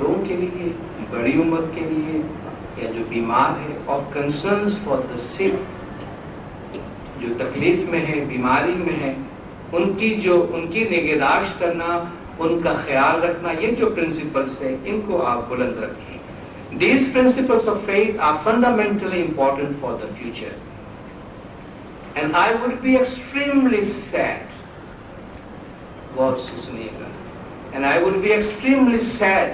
لوگوں کے لیے، بڑی عمر کے لیے یا جو بیمار ہے، اور کنسرنز فار دا سک، جو تکلیف میں ہے، بیماری میں ہے، ان کی نگہداشت کرنا، ان کا خیال رکھنا، یہ جو پرنسپلس ہیں ان کو آپ بلند رکھیں. These principles of faith are fundamentally important for the future. And I would be extremely sad, غور سے سنیے گا, and I would be extremely sad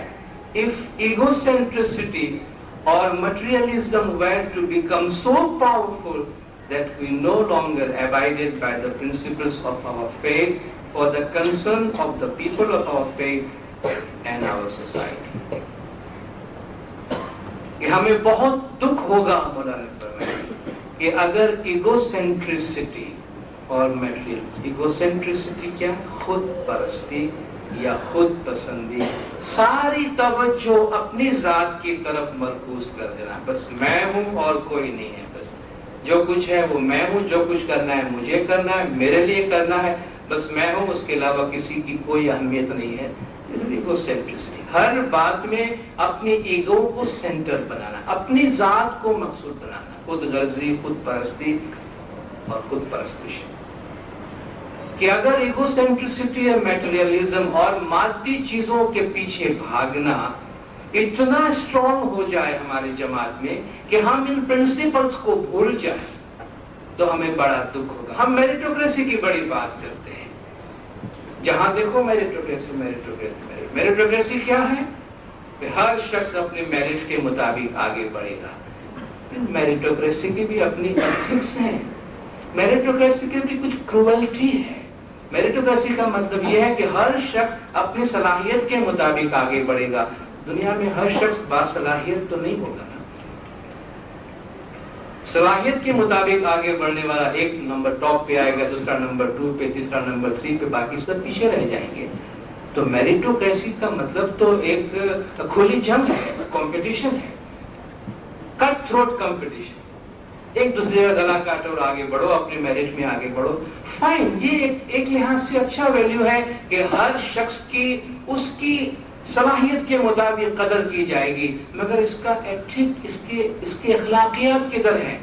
if egocentricity or materialism were to become so powerful that we no longer abided by the principles of our faith for the concern of the people of our faith and our society. کہ ہمیں بہت دکھ ہوگا, مولانا فرمائے, کہ اگر ایگوسینٹرسٹی اور material, ایگوسینٹرسٹی کیا, خود پرستی یا خود پسندی, ساری توجہ اپنی ذات کی طرف مرکوز کر دینا, بس میں ہوں اور کوئی نہیں ہے, بس جو کچھ ہے وہ میں ہوں, جو کچھ کرنا ہے مجھے کرنا ہے, میرے لیے کرنا ہے, بس میں ہوں, اس کے علاوہ کسی کی کوئی اہمیت نہیں ہے. ایگوسینٹرسٹی, ہر بات میں اپنی ایگو کو سینٹر بنانا, اپنی ذات کو مقصود بنانا, خود غرضی, خود پرستی اور خود پرستش. کہ اگر ایگو سینٹرسٹی اور میٹریلزم اور مادی چیزوں کے پیچھے بھاگنا اتنا اسٹرانگ ہو جائے ہماری جماعت میں کہ ہم ان پرنسپلز کو بھول جائیں, تو ہمیں بڑا دکھ ہوگا. ہم میریٹوکریسی کی بڑی بات کرتے ہیں, جہاں دیکھو میریٹوکریسی, میریٹوکریسی, میریٹوکریسی کیا ہے کہ ہر شخص اپنے میرٹ کے مطابق آگے بڑھے گا. میریٹوکریسی کی بھی اپنی ایتھکس ہیں, میریٹوکریسی کی بھی کچھ کروئلٹی ہے. میریٹوکریسی کا مطلب یہ ہے کہ ہر شخص اپنی صلاحیت کے مطابق آگے بڑھے گا. دنیا میں ہر شخص باصلاحیت تو نہیں ہوگا نا. صلاحیت کے مطابق آگے بڑھنے والا ایک نمبر ٹاپ پہ آئے گا, دوسرا نمبر 2 پہ, تیسرا نمبر 3 پہ, باقی سب پیچھے رہ جائیں گے. تو میریٹوکریسی کا مطلب تو ایک کھلی جنگ ہے, کمپٹیشن ہے, کٹ تھروٹ کمپٹیشن, ایک دوسرے کا گلا کاٹو اور آگے بڑھو, اپنے میرٹ میں آگے بڑھو. فائن, یہ ایک لحاظ سے اچھا ویلیو ہے کہ ہر شخص کی اس کی صلاحیت کے مطابق قدر کی جائے گی, مگر اس کا ایتھک, اس کے اخلاقیات کدھر ہیں؟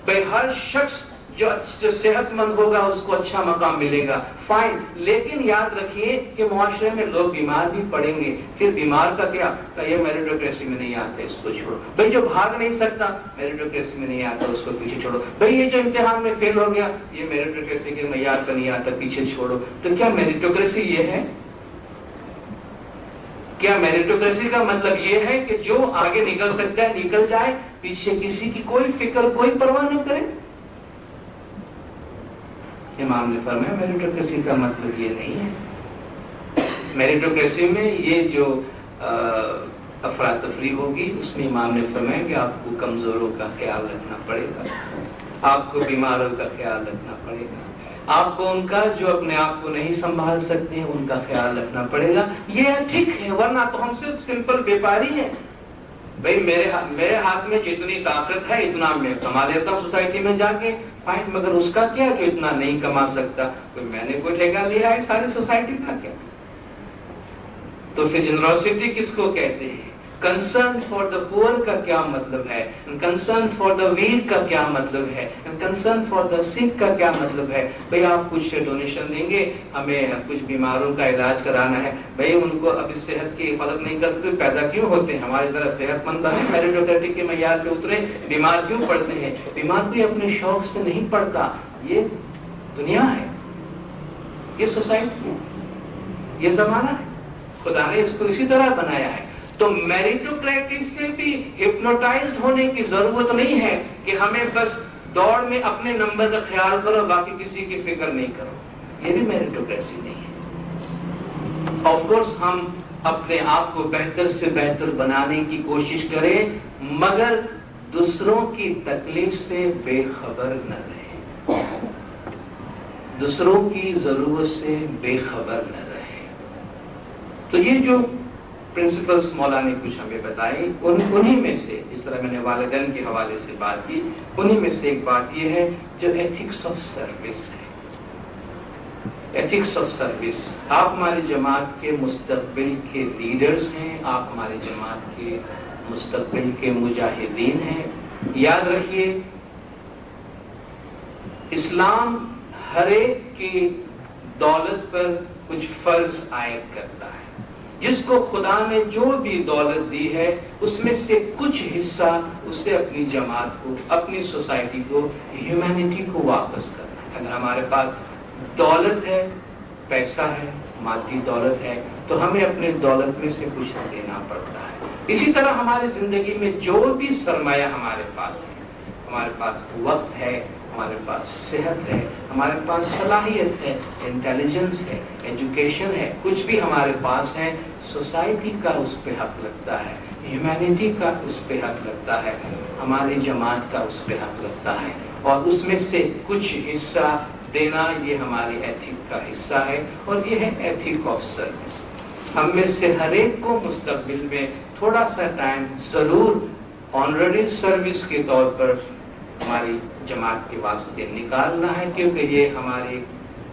بھائی ہر شخص جو صحت مند ہوگا اس کو اچھا مقام ملے گا, فائن, لیکن یاد رکھیے کہ معاشرے میں لوگ بیمار بھی پڑیں گے. پھر بیمار کا کیا, یہ میریٹوکریسی میں نہیں آتا, اس کو چھوڑو. بھائی جو بھاگ نہیں سکتا, میریٹوکریسی میں نہیں آتا, اس کو پیچھے چھوڑو. بھائی یہ جو امتحان میں فیل ہو گیا, یہ میریٹوکریسی کے معیار پر نہیں آتا, پیچھے چھوڑو. تو کیا میریٹوکریسی یہ ہے؟ کیا میریٹوکریسی کا مطلب یہ ہے کہ جو آگے نکل سکتا ہے نکل جائے, پیچھے کسی کی کوئی فکر, کوئی پرواہ نہ کرے؟ امام نے فرمایا میریٹوکریسی کا مطلب یہ نہیں ہے. میریٹوکریسی میں یہ جو افراتفری ہوگی, اس میں امام نے فرمایا کہ آپ کو کمزوروں کا خیال رکھنا پڑے گا, آپ کو بیماروں کا خیال رکھنا پڑے گا, آپ کو ان کا جو اپنے آپ کو نہیں سنبھال سکتے ہیں ان کا خیال رکھنا پڑے گا. یہ ٹھیک ہے, ورنہ تو ہم صرف سمپل بیپاری ہیں. بھائی میرے ہاتھ میں جتنی طاقت ہے اتنا میں کما لیتا ہوں سوسائٹی میں جا کے, فائن, مگر اس کا کیا جو اتنا نہیں کما سکتا؟ میں نے کوئی ٹھیکہ لیا ہے ساری سوسائٹی کا کیا؟ تو پھر جنروسٹی کس کو کہتے ہیں؟ کنسرن فار دا پور کا کیا مطلب ہے, کنسرن فار دا ویک کا کیا مطلب ہے, کنسرن فار دا سک کا کیا مطلب ہے؟ بھئی آپ کچھ ڈونیشن دیں گے, ہمیں کچھ بیماروں کا علاج کرانا ہے, بھئی ان کو اب اس صحت کی حفاظت نہیں کر سکتے, پیدا کیوں ہوتے ہیں؟ ہماری طرح صحت مند بنے, میریٹوکریسی کے معیار پہ اترے, بیمار کیوں پڑتے ہیں؟ بیمار کوئی اپنے شوق سے نہیں پڑتا, یہ دنیا ہے, یہ سوسائٹی ہے, یہ زمانہ ہے, خدا نے اس کو اسی طرح بنایا ہے. تو میریٹوکریسی سے بھی ہپنوٹائزڈ ہونے کی ضرورت نہیں ہے کہ ہمیں بس دوڑ میں اپنے نمبر کا خیال کرو, باقی کسی کی فکر نہیں کرو. یہ بھی میریٹوکریسی نہیں ہے. آف کورس ہم اپنے آپ کو بہتر سے بہتر بنانے کی کوشش کریں, مگر دوسروں کی تکلیف سے بے خبر نہ رہیں, دوسروں کی ضرورت سے بے خبر نہ رہیں. تو یہ جو پرنسپلز مولا نے کچھ ہمیں بتائی, انہی میں سے, اس طرح میں نے والدین کے حوالے سے بات کی, انہی میں سے ایک بات یہ ہے جو ایتھکس آف سروس ہے. Ethics of service. آپ ہماری جماعت کے مستقبل کے لیڈرز ہیں, آپ ہماری جماعت کے مستقبل کے مجاہدین ہیں. یاد رکھیے اسلام ہر ایک کی دولت پر کچھ فرض عائد کرتا ہے. جس کو خدا نے جو بھی دولت دی ہے اس میں سے کچھ حصہ اسے اپنی جماعت کو, اپنی سوسائٹی کو, ہیومینٹی کو واپس کرنا ہے. اگر ہمارے پاس دولت ہے, پیسہ ہے, مادی دولت ہے, تو ہمیں اپنے دولت میں سے کچھ دینا پڑتا ہے. اسی طرح ہماری زندگی میں جو بھی سرمایہ ہمارے پاس ہے, ہمارے پاس وقت ہے, ہمارے پاس صحت ہے, ہمارے پاس صلاحیت ہے, انٹیلیجنس ہے, ایجوکیشن ہے, کچھ بھی ہمارے پاس ہے, سوسائٹی کا اس پہ حق لگتا ہے, ہیومینٹی کا اس پہ حق لگتا ہے, ہماری جماعت کا اس پہ حق لگتا ہے, اور اس میں سے کچھ حصہ دینا یہ ہماری ایتھک کا حصہ ہے, اور یہ ہے ایتھک آف سروس. ہم میں سے ہر ایک کو مستقبل میں تھوڑا سا ٹائم ضرور آنرری سروس کے طور پر ہماری جماعت کے واسطے نکالنا ہے, کیونکہ یہ ہماری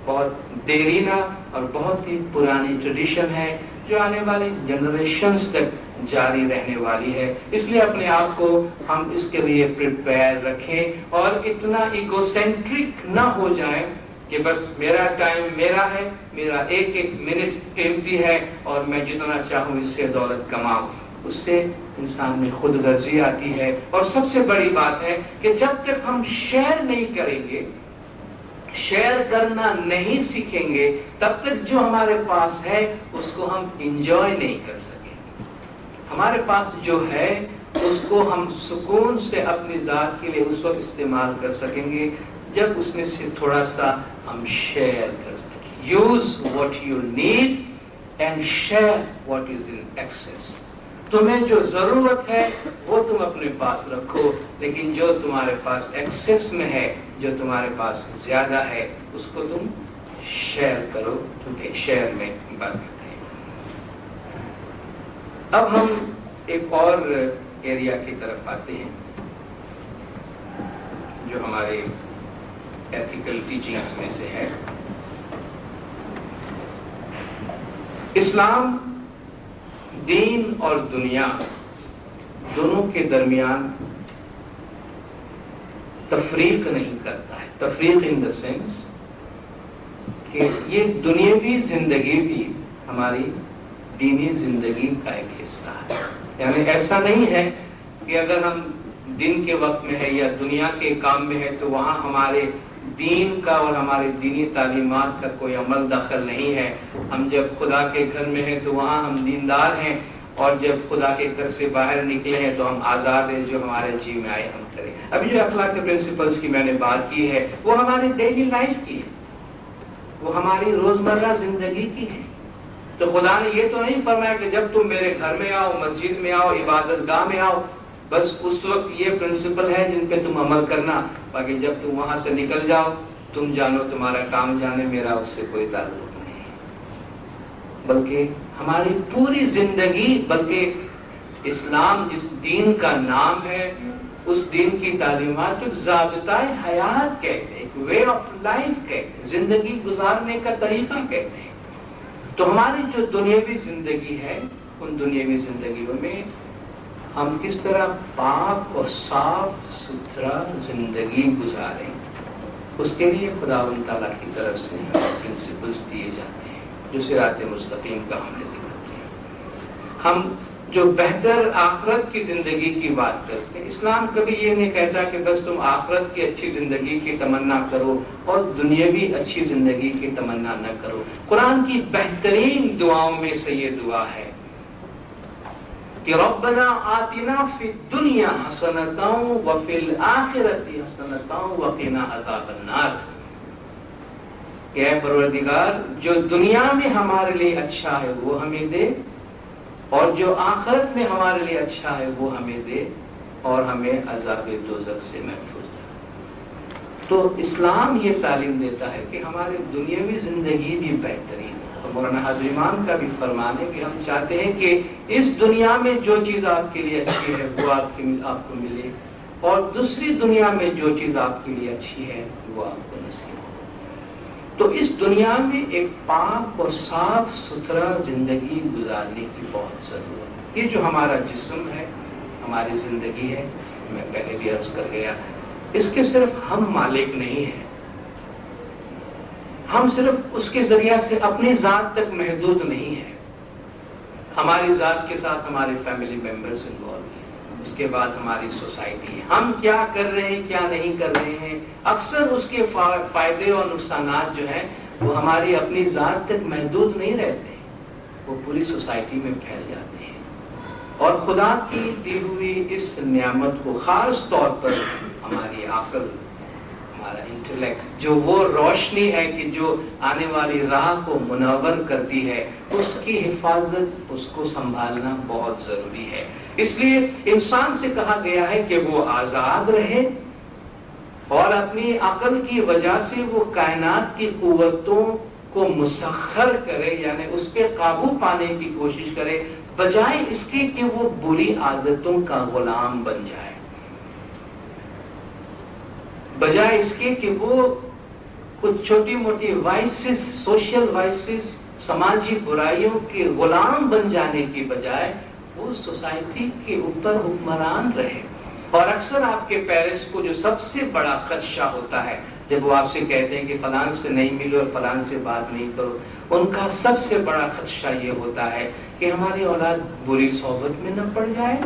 بہت دیرینہ اور بہت ہی پرانی ٹریڈیشن ہے جو آنے والی جنریشنز تک جاری رہنے والی ہے. اس لیے اپنے آپ کو ہم اس کے لیے پریپیئر رکھیں اور اتنا ایگو سینٹرک نہ ہو جائیں کہ بس میرا ٹائم میرا ہے, میرا ایک ایک منٹ قیمتی ہے اور میں جتنا چاہوں اس سے دولت کماؤں. اس سے انسان میں خود غرضی آتی ہے. اور سب سے بڑی بات ہے کہ جب تک ہم شیئر نہیں کریں گے, شیئر کرنا نہیں سیکھیں گے, تب تک جو ہمارے پاس ہے اس کو ہم انجوائے نہیں کر سکیں گے. ہمارے پاس جو ہے اس کو ہم سکون سے اپنی ذات کے لیے اس وقت استعمال کر سکیں گے جب اس میں سے تھوڑا سا ہم شیئر کر سکیں. Use what you need and share what is in excess. تمہیں جو ضرورت ہے وہ تم اپنے پاس رکھو, لیکن جو تمہارے پاس ایکسس میں ہے, جو تمہارے پاس زیادہ ہے, اس کو تم شیئر کرو, کیونکہ شیئر میں برکت ہے. اب ہم ایک اور ایریا کی طرف آتے ہیں جو ہمارے ایتھیکل ٹیچنگز میں سے ہے. اسلام دین اور دنیا دونوں کے درمیان تفریق نہیں کرتا ہے. تفریق ان دا سینس کہ یہ دنیاوی زندگی بھی ہماری دینی زندگی کا ایک حصہ ہے. یعنی ایسا نہیں ہے کہ اگر ہم دن کے وقت میں ہے یا دنیا کے کام میں ہے تو وہاں ہمارے دین کا اور ہماری دینی تعلیمات کا کوئی عمل دخل نہیں ہے. ہم جب خدا کے گھر میں ہیں تو وہاں ہم دیندار ہیں, اور جب خدا کے گھر سے باہر نکلے ہیں تو ہم آزاد ہیں, جو ہمارے جی میں آئے ہم کریں. ابھی جو اخلاق کے پرنسپلز کی میں نے بات کی ہے وہ ہماری ڈیلی لائف کی ہے, وہ ہماری روزمرہ زندگی کی ہے. تو خدا نے یہ تو نہیں فرمایا کہ جب تم میرے گھر میں آؤ, مسجد میں آؤ, عبادت گاہ میں آؤ, بس اس وقت یہ پرنسپل ہے جن پہ تم عمل کرنا, باقی جب تم وہاں سے نکل جاؤ تم جانو تمہارا کام جانے, میرا اس سے کوئی تعلق نہیں. بلکہ ہماری پوری زندگی, بلکہ اسلام جس دین کا نام ہے اس دین کی تعلیمات کو ضابطۂ حیات کہتے ہیں, وے آف لائف کہتے ہیں, زندگی گزارنے کا طریقہ کہتے ہیں. تو ہماری جو دنیاوی زندگی ہے ان دنیاوی زندگیوں میں ہم کس طرح پاک اور صاف ستھرا زندگی گزاریں, اس کے لیے خداوند تعالیٰ کی طرف سے پرنسپلز دیے جاتے ہیں جو صراط مستقیم کا ہم نے ذکر کیا. ہم جو بہتر آخرت کی زندگی کی بات کرتے ہیں, اسلام کبھی یہ نہیں کہتا کہ بس تم آخرت کی اچھی زندگی کی تمنا کرو اور دنیاوی اچھی زندگی کی تمنا نہ کرو. قرآن کی بہترین دعاؤں میں سے یہ دعا ہے کہ ربنا آتنا فی الدنیا حسنۃ وفی الآخرۃ حسنۃ وقنا عذاب النار. کہ اے پروردگار جو دنیا میں ہمارے لیے اچھا ہے وہ ہمیں دے, اور جو آخرت میں ہمارے لیے اچھا ہے وہ ہمیں دے, اور ہمیں عذاب دوزخ سے محفوظ رکھے. تو اسلام یہ تعلیم دیتا ہے کہ ہماری دنیاوی زندگی بھی بہترین ہے. اور مولانا حاضر امام کا بھی فرمان ہے کہ ہم چاہتے ہیں کہ اس دنیا میں جو چیز آپ کے لیے اچھی ہے وہ آپ کو ملے, اور دوسری دنیا میں جو چیز آپ کے لیے اچھی ہے وہ آپ کو نصیب ہو. تو اس دنیا میں ایک پاک اور صاف ستھرا زندگی گزارنے کی بہت ضرورت ہے۔ یہ جو ہمارا جسم ہے، ہماری زندگی ہے، میں پہلے بھی عرض کر گیا، اس کے صرف ہم مالک نہیں ہیں، ہم صرف اس کے ذریعہ سے اپنی ذات تک محدود نہیں ہیں، ہماری ذات کے ساتھ ہمارے فیملی ممبرز انوالو ہیں، اس کے بعد ہماری سوسائٹی ہے، ہم کیا کر رہے ہیں کیا نہیں کر رہے ہیں، اکثر اس کے فائدے اور نقصانات جو ہیں وہ ہماری اپنی ذات تک محدود نہیں رہتے، وہ پوری سوسائٹی میں پھیل جاتے ہیں، اور خدا کی دی ہوئی اس نعمت کو خاص طور پر ہماری عقل، ہمارا انٹلیکٹ، جو وہ روشنی ہے کہ جو آنے والی راہ کو منور کرتی ہے، اس کی حفاظت، اس کو سنبھالنا بہت ضروری ہے۔ اس لیے انسان سے کہا گیا ہے کہ وہ آزاد رہے اور اپنی عقل کی وجہ سے وہ کائنات کی قوتوں کو مسخر کرے، یعنی اس پہ قابو پانے کی کوشش کرے، بجائے اس کے کہ وہ بری عادتوں کا غلام بن جائے، بجائے اس کے کہ وہ کچھ چھوٹی موٹی وائسز، سوشل وائسز، سماجی برائیوں کے غلام بن جانے کی بجائے وہ سوسائٹی کے اوپر حکمران رہے۔ اور اکثر آپ کے پیرنٹس کو جو سب سے بڑا خدشہ ہوتا ہے جب وہ آپ سے کہتے ہیں کہ فلان سے نہیں ملو اور فلان سے بات نہیں کرو، ان کا سب سے بڑا خدشہ یہ ہوتا ہے کہ ہماری اولاد بری صحبت میں نہ پڑ جائے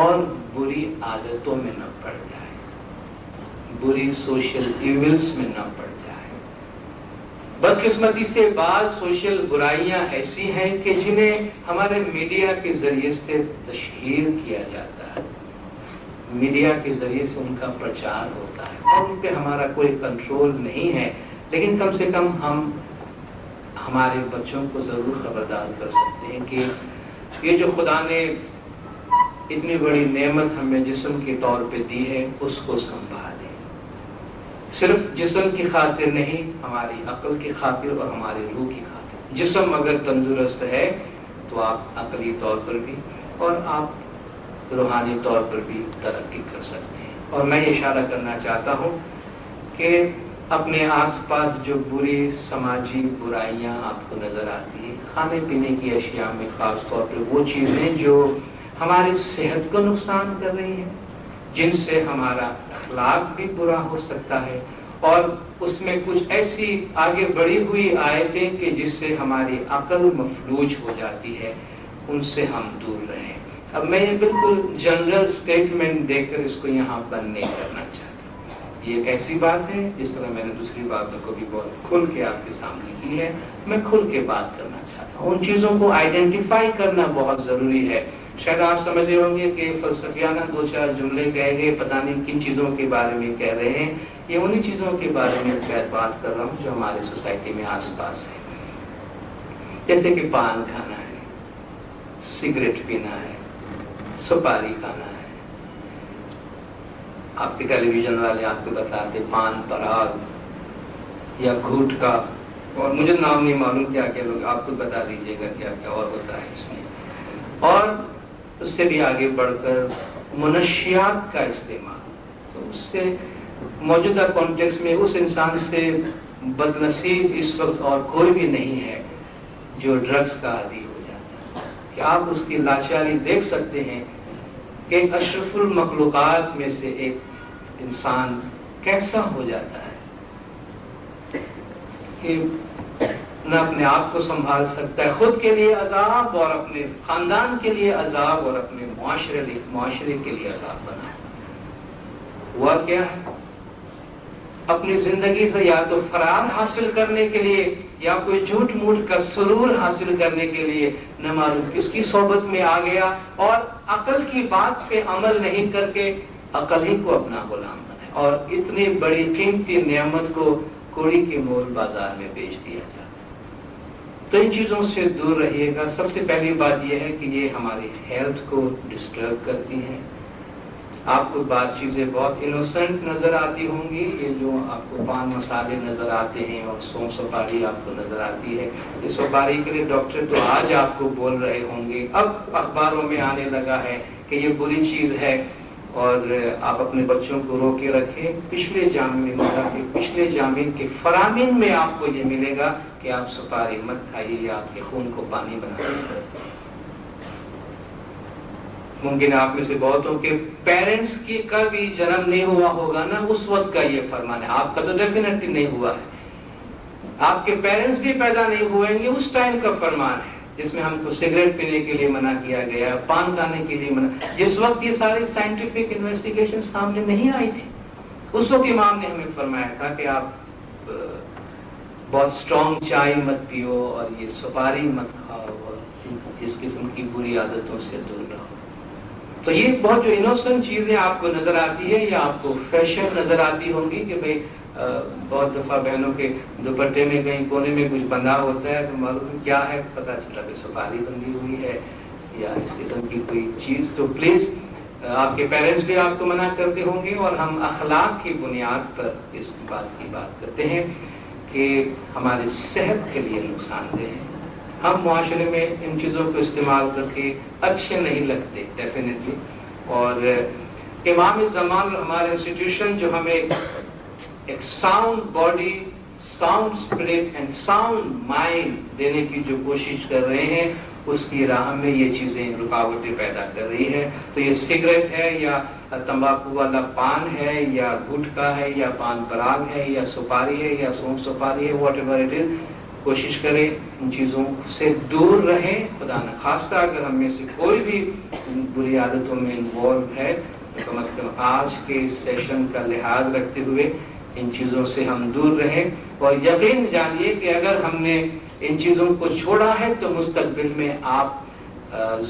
اور بری عادتوں میں نہ پڑ جائے، بری سوشل ایونٹس میں نہ پڑ جائے۔ بدقسمتی سے بعض سوشل برائیاں ایسی ہیں کہ جنہیں ہمارے میڈیا کے ذریعے سے تشہیر کیا جاتا ہے، میڈیا کے ذریعے سے ان کا پرچار ہوتا ہے اور ان پہ ہمارا کوئی کنٹرول نہیں ہے، لیکن کم سے کم ہم ہمارے بچوں کو ضرور خبردار کر سکتے ہیں کہ یہ جو خدا نے اتنی بڑی نعمت ہمیں جسم کے طور پہ دی ہے، اس کو سنبھالیں، صرف جسم کی خاطر نہیں، ہماری عقل کی خاطر اور ہماری روح کی خاطر۔ جسم اگر تندرست ہے تو آپ عقلی طور پر بھی اور آپ روحانی طور پر بھی ترقی کر سکتے ہیں۔ اور میں یہ اشارہ کرنا چاہتا ہوں کہ اپنے آس پاس جو بری سماجی برائیاں آپ کو نظر آتی ہیں، کھانے پینے کی اشیاء میں خاص طور پر وہ چیزیں جو ہماری صحت کو نقصان کر رہی ہیں، جن سے ہمارا اخلاق بھی برا ہو سکتا ہے، اور اس میں کچھ ایسی آگے بڑھی ہوئی آیتیں کہ جس سے ہماری عقل مفلوج ہو جاتی ہے، ان سے ہم دور رہیں۔ اب میں یہ بالکل جنرل سٹیٹمنٹ دے کر اس کو یہاں بند نہیں کرنا چاہتا، یہ ایک ایسی بات ہے جس طرح میں نے دوسری باتوں کو بھی بہت کھل کے آپ کے سامنے کی ہے، میں کھل کے بات کرنا چاہتا ہوں۔ ان چیزوں کو آئیڈینٹیفائی کرنا بہت ضروری ہے۔ شاید آپ سمجھ رہے ہوں گے کہ فلسفیانہ دو چار جملے کہہ گئے، پتہ نہیں کن چیزوں کے بارے میں کہہ رہے ہیں، یہ انہی چیزوں کے بارے میں بات کر رہا ہوں جو ہماری سوسائٹی میں آس پاس ہے، جیسے کہ پان کھانا ہے، سگریٹ پینا ہے، سپاری کھانا ہے، آپ کے ٹیلی ویژن والے آپ کو بتاتے پان پراگ یا گھوٹکا، اور مجھے نام نہیں معلوم کیا کیا لوگ، آپ کو بتا دیجیے گا کیا کیا اور ہوتا ہے اس میں۔ اور اس سے بھی آگے بڑھ کر منشیات کا استعمال، تو اس سے موجودہ کانٹیکس میں اس انسان سے بد نصیب اس وقت اور کوئی بھی نہیں ہے جو ڈرگز کا عادی ہو جاتا ہے، کہ آپ اس کی لاچاری دیکھ سکتے ہیں کہ ایک اشرف المخلوقات میں سے ایک انسان کیسا ہو جاتا ہے کہ نہ اپنے آپ کو سنبھال سکتا ہے، خود کے لیے عذاب اور اپنے خاندان کے لیے عذاب اور اپنے معاشرے کے لیے عذاب بنا۔ ہوا کیا ہے؟ اپنی زندگی سے یا تو فرار حاصل کرنے کے لیے یا کوئی جھوٹ موٹ کا سرور حاصل کرنے کے لیے نہ معلوم کس کی صحبت میں آ گیا، اور عقل کی بات پہ عمل نہیں کر کے عقل ہی کو اپنا غلام بنائے، اور اتنی بڑی قیمتی نعمت کو کوڑی کے مول بازار میں بیچ دیا جاتا۔ تو ان چیزوں سے دور رہیے گا۔ سب سے پہلی بات یہ ہے کہ یہ ہماری ہیلتھ کو ڈسٹرب کرتی ہیں۔ آپ کو بعض چیزیں بہت انوسنٹ نظر آتی ہوں گی، یہ جو آپ کو پان مسالے نظر آتے ہیں اور سونف سپاری آپ کو نظر آتی ہے، یہ سپاری کے لیے ڈاکٹر تو آج آپ کو بول رہے ہوں گے، اب اخباروں میں آنے لگا ہے کہ یہ بری چیز ہے، اور آپ اپنے بچوں کو روکے رکھیں. پچھلے جامع کے فرامین میں آپ کو یہ ملے گا کہ آپ سپاری مت کھائیے یا آپ کے خون کو پانی بنا دیں. ممکن ہے آپ میں سے بہتوں کے پیرنٹس کا بھی جنم نہیں ہوا ہوگا نا اس وقت کا یہ فرمان ہے. آپ کا تو ڈیفینیٹلی نہیں ہوا ہے. آپ کے پیرنٹس بھی پیدا نہیں ہوئے ہیں. یہ اس ٹائم کا فرمان ہے جس میں ہم کو سگریٹ پینے کے لیے منع کیا گیا, پان کھانے کے لیے منع. جس وقت یہ ساری سائنٹیفک انویسٹیگیشن سامنے نہیں آئی تھی, اس وقت امام نے ہمیں فرمایا تھا کہ آپ بہت اسٹرانگ چائے مت پیو اور یہ سپاری مت کھاؤ اور اس قسم کی بری عادتوں سے دور رہو. تو یہ بہت جو انوسنٹ چیزیں آپ کو نظر آتی ہے یا آپ کو فیشن نظر آتی ہوں گی کہ بھئی بہت دفعہ بہنوں کے دوپٹے میں کہیں کونے میں کچھ بندھا ہوتا ہے تو معلوم کیا ہے, پتہ چلا کہ سپاری بندھی ہوئی ہے یا اس قسم کی کوئی چیز. تو پلیز آپ کے پیرنٹس بھی آپ کو منع کرتے ہوں گے, اور ہم اخلاق کی بنیاد پر اس بات کی بات کرتے ہیں کہ ہماری صحت کے لیے نقصان دہ ہے. ہم معاشرے میں ان چیزوں کو استعمال کر کے اچھے نہیں لگتے ڈیفینیٹلی. اور امام زمان ہمارے انسٹیٹیوشن جو ہمیں ایک sound body, sound spirit and sound mind دینے کی جو کوشش کر رہے ہیں, اس کی راہ میں یہ چیزیں رکاوٹیں پیدا کر رہی ہے. تو یہ سگریٹ ہے یا تمباکو والا پان ہے یا گٹکا ہے یا پان پراگ ہے یا سپاری ہے یا سونف سپاری ہے, واٹ ایور اٹ از, کوشش کریں ان چیزوں سے دور رہیں. خدا نخواستہ اگر ہم میں سے کوئی بھی بری عادتوں میں انوالو ہے تو کم از کم آج کے اس سیشن کا لحاظ رکھتے ہوئے ان چیزوں سے ہم دور رہیں. اور یقین جانیے کہ اگر ہم نے ان چیزوں کو چھوڑا ہے تو مستقبل میں آپ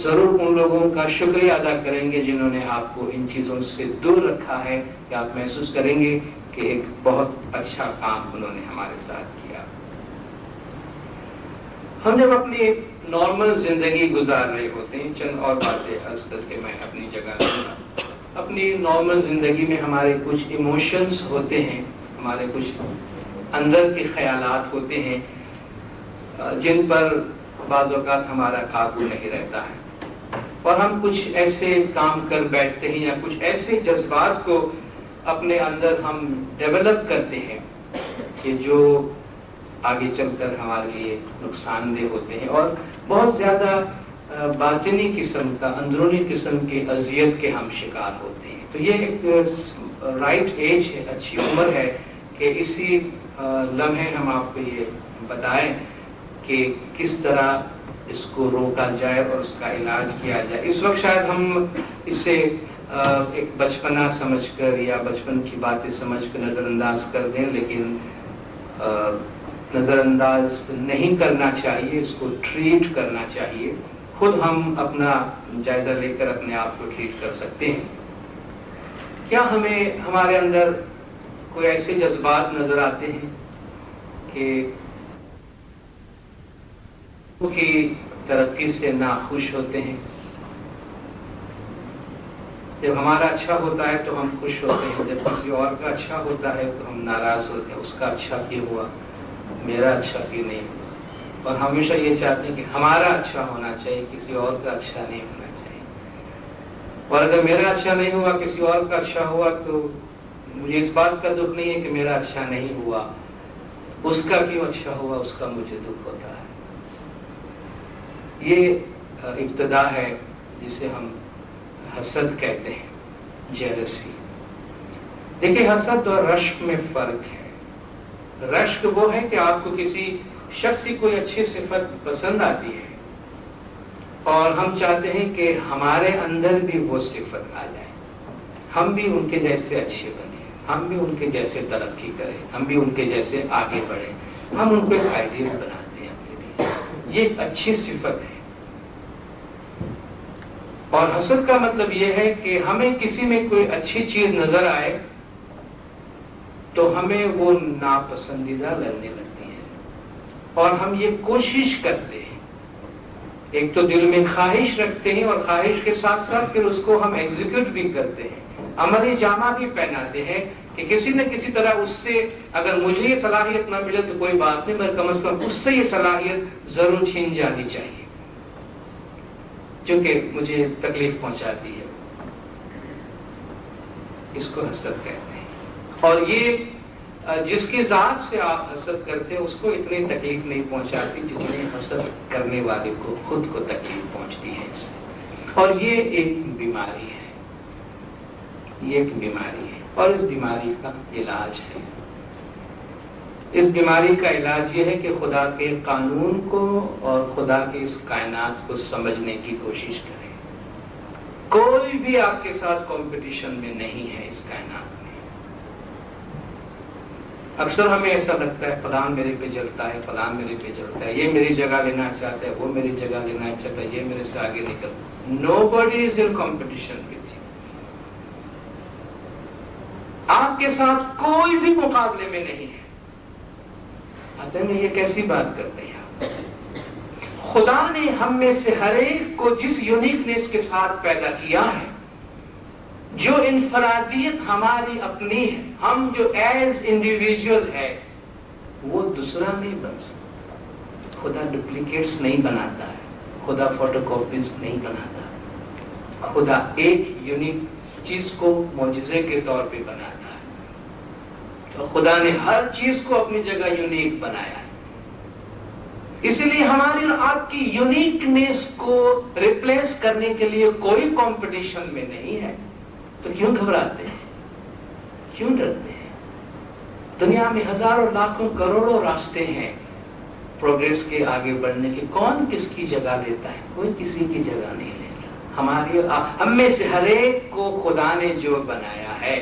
ضرور ان لوگوں کا شکریہ ادا کریں گے جنہوں نے آپ کو ان چیزوں سے دور رکھا ہے, کہ آپ محسوس کریں گے کہ ایک بہت اچھا کام انہوں نے ہمارے ساتھ کیا. ہم جب اپنی نارمل زندگی گزار رہے ہوتے ہیں, چند اور باتیں عرض کر کے میں اپنی جگہ دوں. اپنی نارمل زندگی میں ہمارے کچھ ایموشنز ہوتے ہیں, ہمارے کچھ اندر کے خیالات ہوتے ہیں جن پر بعض اوقات ہمارا قابو نہیں رہتا ہے, اور ہم کچھ ایسے کام کر بیٹھتے ہیں یا کچھ ایسے جذبات کو اپنے اندر ہم ڈیولپ کرتے ہیں کہ جو آگے چل کر ہمارے لیے نقصان دہ ہوتے ہیں, اور بہت زیادہ باطنی قسم کا, اندرونی قسم کی اذیت کے ہم شکار ہوتے ہیں. تو یہ ایک رائٹ ایج ہے, اچھی عمر ہے کہ اسی لمحے ہم آپ کو یہ بتائیں کہ کس طرح اس کو روکا جائے اور اس کا علاج کیا جائے. اس وقت شاید ہم اسے ایک بچپنا سمجھ کر یا بچپن کی باتیں سمجھ کر نظر انداز کر دیں, لیکن نظر انداز نہیں کرنا چاہیے, اس کو ٹریٹ کرنا چاہیے. خود ہم اپنا جائزہ لے کر اپنے آپ کو ٹریٹ کر سکتے ہیں. کیا ہمیں ہمارے اندر کوئی ایسے جذبات نظر آتے ہیں کہ کی ترقی سے ناخوش ہوتے ہیں؟ جب ہمارا اچھا ہوتا ہے تو ہم خوش ہوتے ہیں, جب کسی اور کا اچھا ہوتا ہے تو ہم ناراض ہوتے ہیں, اس کا اچھا کیوں ہوا, میرا اچھا کیوں نہیں ہوا. اور ہمیشہ یہ چاہتے ہیں کہ ہمارا اچھا ہونا چاہیے, کسی اور کا اچھا نہیں ہونا چاہیے. اور اگر میرا اچھا نہیں ہوا, کسی اور کا اچھا ہوا, تو مجھے اس بات کا دکھ نہیں ہے کہ میرا اچھا نہیں ہوا, اس کا کیوں اچھا ہوا, اس کا مجھے دکھ ہوتا ہے. یہ ابتدا ہے جسے ہم حسد کہتے ہیں, جیلسی. دیکھیں, حسد اور رشک میں فرق ہے. رشک وہ ہے کہ آپ کو کسی شخص کی کوئی اچھی صفت پسند آتی ہے اور ہم چاہتے ہیں کہ ہمارے اندر بھی وہ صفت آ جائے, ہم بھی ان کے جیسے اچھے بنیں, ہم بھی ان کے جیسے ترقی کریں, ہم بھی ان کے جیسے آگے بڑھیں, ہم ان کو ایک آئیڈیل بناتے ہیں اپنے لیے. یہ ایک اچھی صفت ہے. اور حسد کا مطلب یہ ہے کہ ہمیں کسی میں کوئی اچھی چیز نظر آئے تو ہمیں وہ ناپسندیدہ لگنے لگتی ہے, اور ہم یہ کوشش کرتے ہیں, ایک تو دل میں خواہش رکھتے ہیں اور خواہش کے ساتھ ساتھ پھر اس کو ہم ایگزیکیوٹ بھی کرتے ہیں, عملی جامہ بھی پہناتے ہیں کہ کسی نہ کسی طرح اس سے اگر مجھے یہ صلاحیت نہ ملے تو کوئی بات نہیں, مگر کم از کم اس سے یہ صلاحیت ضرور چھین جانی چاہیے کیونکہ مجھے تکلیف پہنچاتی ہے. اس کو حسد کہتے ہیں. اور یہ جس کی ذات سے آپ حسد کرتے ہیں اس کو اتنی تکلیف نہیں پہنچاتی جتنے حسد کرنے والے کو خود کو تکلیف پہنچتی ہے اس سے. اور یہ ایک بیماری ہے، یہ ایک بیماری ہے، اور اس بیماری کا علاج ہے. اس بیماری کا علاج یہ ہے کہ خدا کے قانون کو اور خدا کے اس کائنات کو سمجھنے کی کوشش کریں. کوئی بھی آپ کے ساتھ کمپٹیشن میں نہیں ہے اس کائنات میں. اکثر ہمیں ایسا لگتا ہے فلاں میرے پہ جلتا ہے، فلاں میرے پہ جلتا ہے، یہ میری جگہ لینا چاہتا ہے، وہ میری جگہ لینا چاہتا ہے، یہ میرے سے آگے نکل. Nobody is in competition with you. آپ کے ساتھ کوئی بھی مقابلے میں نہیں ہے. آتے ہیں یہ کیسی بات کرتے ہیں آپ؟ خدا نے ہم میں سے ہر ایک کو جس یونیکنیس کے ساتھ پیدا کیا ہے، جو انفرادیت ہماری اپنی ہے، ہم جو ایز انڈیویجول ہے، وہ دوسرا نہیں بن سکتا. خدا ڈپلیکیٹس نہیں بناتا ہے، خدا فوٹو کاپیز نہیں بناتا. خدا ایک یونیک چیز کو معجزے کے طور پہ بناتا ہے. تو خدا نے ہر چیز کو اپنی جگہ یونیک بنایا ہے. اس لیے ہماری اور آپ کی یونیکنیس کو ریپلیس کرنے کے لیے کوئی کمپٹیشن میں نہیں ہے. تو کیوں گھبراتے ہیں، کیوں ڈرتے ہیں؟ دنیا میں ہزاروں لاکھوں کروڑوں راستے ہیں پروگریس کے آگے بڑھنے کے. کون کس کی جگہ لیتا ہے؟ کوئی کسی کی جگہ نہیں لیتا. ہماری ہم میں سے ہر ایک کو خدا نے جو بنایا ہے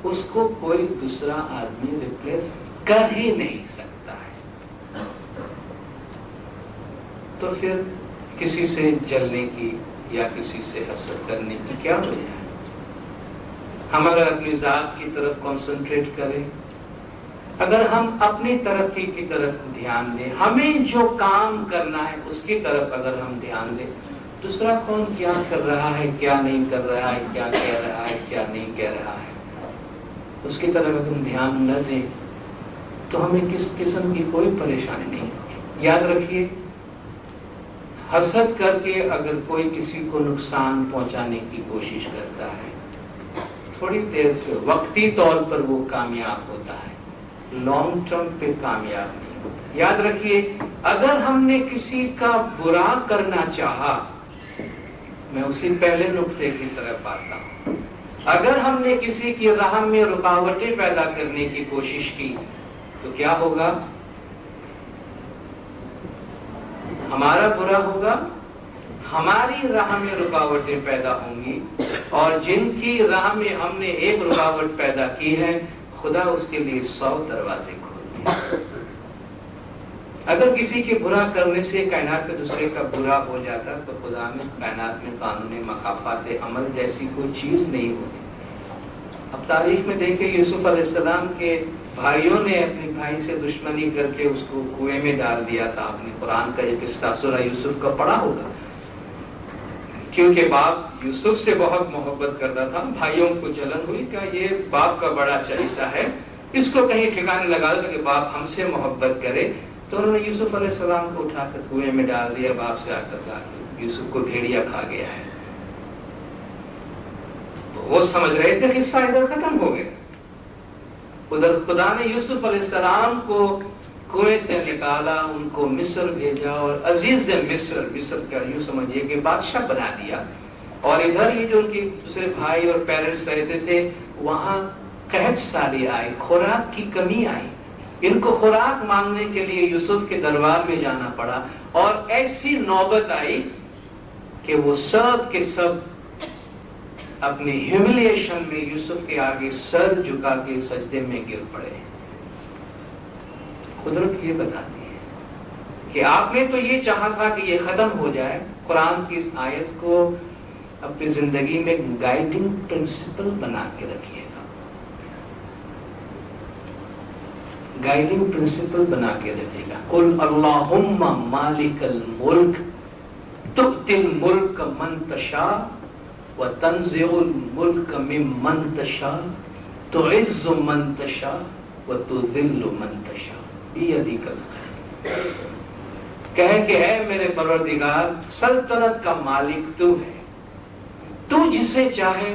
اس کو کوئی دوسرا آدمی ریپلیس کر ہی نہیں سکتا ہے. تو پھر کسی سے جلنے کی یا کسی سے حسد کرنے کی کیا وجہ ہے؟ ہم اگر اپنی ذات کی طرف کنسنٹریٹ کریں، اگر ہم اپنی ترقی کی طرف دھیان دیں، ہمیں جو کام کرنا ہے اس کی طرف اگر ہم دھیان دیں، دوسرا کون کیا کر رہا ہے، کیا نہیں کر رہا ہے، کیا کہہ رہا ہے، کیا نہیں کہہ رہا ہے، اس کی طرف اگر ہم دھیان نہ دیں تو ہمیں کس قسم کی کوئی پریشانی نہیں ہوگی. یاد رکھیے، حسد کر کے اگر کوئی کسی کو نقصان پہنچانے کی کوشش کرتا ہے، تھوڑی دیر سے وقتی طور پر وہ کامیاب ہوتا ہے، لانگ ٹرم پہ کامیاب نہیں ہوتا. یاد رکھیے، اگر ہم نے کسی کا برا کرنا چاہا، میں اسی پہلے نقطے کی طرف آتا ہوں، اگر ہم نے کسی کی راہ میں رکاوٹیں پیدا کرنے کی کوشش کی تو کیا ہوگا؟ ہمارا برا ہوگا، ہماری راہ میں رکاوٹیں پیدا ہوں گی، اور جن کی راہ میں ہم نے ایک رکاوٹ پیدا کی ہے خدا اس کے لیے 100 دروازے کھول دیں. اگر کسی کے برا کرنے سے کائنات کے دوسرے کا برا ہو جاتا تو خدا میں کائنات میں قانون مخافات عمل جیسی کوئی چیز نہیں ہوتی. اب تاریخ میں دیکھیں، یوسف علیہ السلام کے بھائیوں نے اپنے بھائی سے دشمنی کر کے اس کو کنویں میں ڈال دیا تھا. آپ نے قرآن کا یہ قصہ سورہ یوسف کا پڑھا ہوگا. کیونکہ باپ یوسف سے بہت محبت کرتا تھا، بھائیوں کو جلن ہوئی کہ یہ باپ کا بڑا چہیتا ہے، اس کو کہیں ٹھکانے لگا دو کہ باپ ہم سے محبت کرے. تو انہوں نے یوسف علیہ السلام کو اٹھا کر کنویں میں ڈال دیا. باپ سے آ کر کہا کہ یوسف کو بھیڑیا کھا گیا ہے. وہ سمجھ رہے تھے قصہ ادھر ختم ہو گیا. ادھر خدا نے یوسف علیہ السلام کو کنویں سے نکالا، ان کو مصر بھیجا، اور عزیز مصر کا یوں سمجھیے کہ بادشاہ بنا دیا. اور ادھر یہ جو ان کے دوسرے بھائی اور پیرنٹس رہتے تھے وہاں قحط سالی آئی، خوراک کی کمی آئی. ان کو خوراک مانگنے کے لیے یوسف کے دربار میں جانا پڑا، اور ایسی نوبت آئی کہ وہ سب کے سب اپنی ہیوملیشن میں یوسف کے آگے سر جھکا کے سجدے میں گر پڑے. قدرت یہ بتاتی ہے کہ آپ نے تو یہ چاہا تھا کہ یہ ختم ہو جائے. قرآن کی اس آیت کو اپنی زندگی میں گائیڈنگ پرنسپل بنا کے رکھیے گا، گائیڈنگ پرنسپل بنا کے رکھیے گا. قل اللہم مالک الملک تؤتی الملک من تشاء وتنزع الملک ممن تشاء تعز من تشاء وتذل من تشاء بیدک الخیر. کہے کہ اے میرے پروردگار، سلطنت کا مالک تو ہے، تو جسے چاہے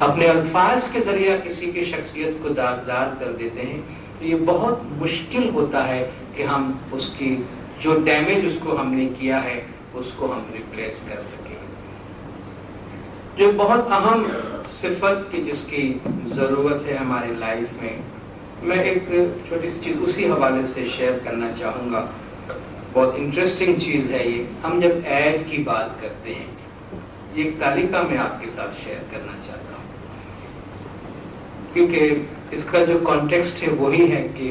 اپنے الفاظ کے ذریعہ کسی کی شخصیت کو داغدار کر دیتے ہیں، تو یہ بہت مشکل ہوتا ہے کہ ہم اس کی جو ڈیمیج اس کو ہم نے کیا ہے اس کو ہم ریپلیس کر سکیں۔ جو بہت اہم صفت کی جس کی ضرورت ہے ہماری لائف میں ایک چھوٹی سی چیز اسی حوالے سے شیئر کرنا چاہوں گا۔ بہت انٹرسٹنگ چیز ہے یہ۔ ہم جب ایڈ کی بات کرتے ہیں، یہ ایک تالیکہ میں آپ کے ساتھ شیئر کرنا چاہتا ہوں، کیونکہ اس کا جو کانٹیکسٹ ہے وہی ہے کہ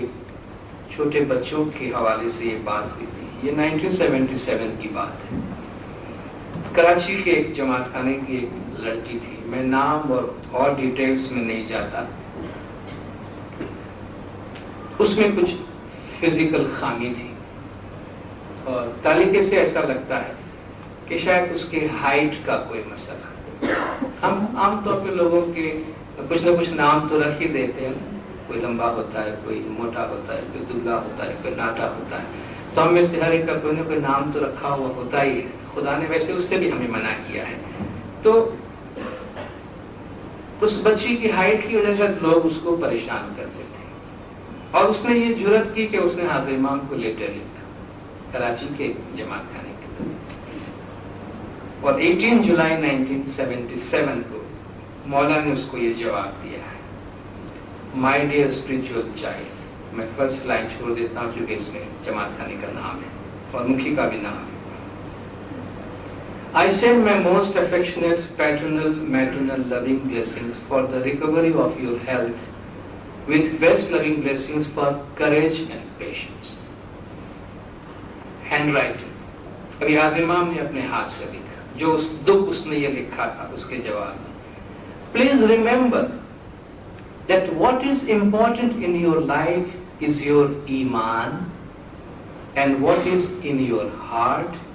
چھوٹے بچوں کے حوالے سے یہ بات ہوئی تھی۔ یہ 1977 کی بات ہے۔ کراچی کے ایک جماعت خانے کی ایک لڑکی تھی، میں نام اور ڈیٹیلز میں نہیں جاتا۔ اس میں کچھ فزیکل خامی تھی اور تالیکے سے ایسا لگتا ہے کہ شاید اس کے ہائٹ کا کوئی مسئلہ۔ ہم عام طور پہ لوگوں کے کچھ نہ کچھ نام تو رکھ ہی دیتے ہیں، کوئی لمبا ہوتا ہے، کوئی موٹا ہوتا ہے، کوئی دبلا ہوتا ہے، کوئی ناٹا ہوتا ہے، تو ہم میں سے ہر ایک کا کوئی نہ کوئی نام تو رکھا ہوا ہوتا ہی ہے۔ خدا نے ویسے اس سے بھی ہمیں منع کیا ہے۔ تو اس بچی کی ہائٹ کی وجہ سے لوگ اس کو پریشان کرتے تھے، اور اس نے یہ جرات کی کہ اس نے حاضر امام کو لیٹر لکھا کراچی کے جماعت خانے کے طرف، اور 18 جولائی 1977 کو مولا نے اس کو یہ جواب دیا ہے، مائی ڈیئر اسپرچوئل چائلڈ۔ میں فرسٹ لائن چھوڑ دیتا ہوں کیونکہ اس میں جماعت خانے کا نام ہے اور مکھی کا بھی نام ہے۔ I send my most affectionate, paternal, maternal loving blessings for the recovery of your health, with best loving blessings for courage and patience. Hand writing. ابھی حاضر امام نے اپنے ہاتھ سے لکھا، جو اس دکھ اس نے یہ لکھا تھا اس کے جواب میں۔ Please remember that what is important in your life is your iman, and what is in your heart,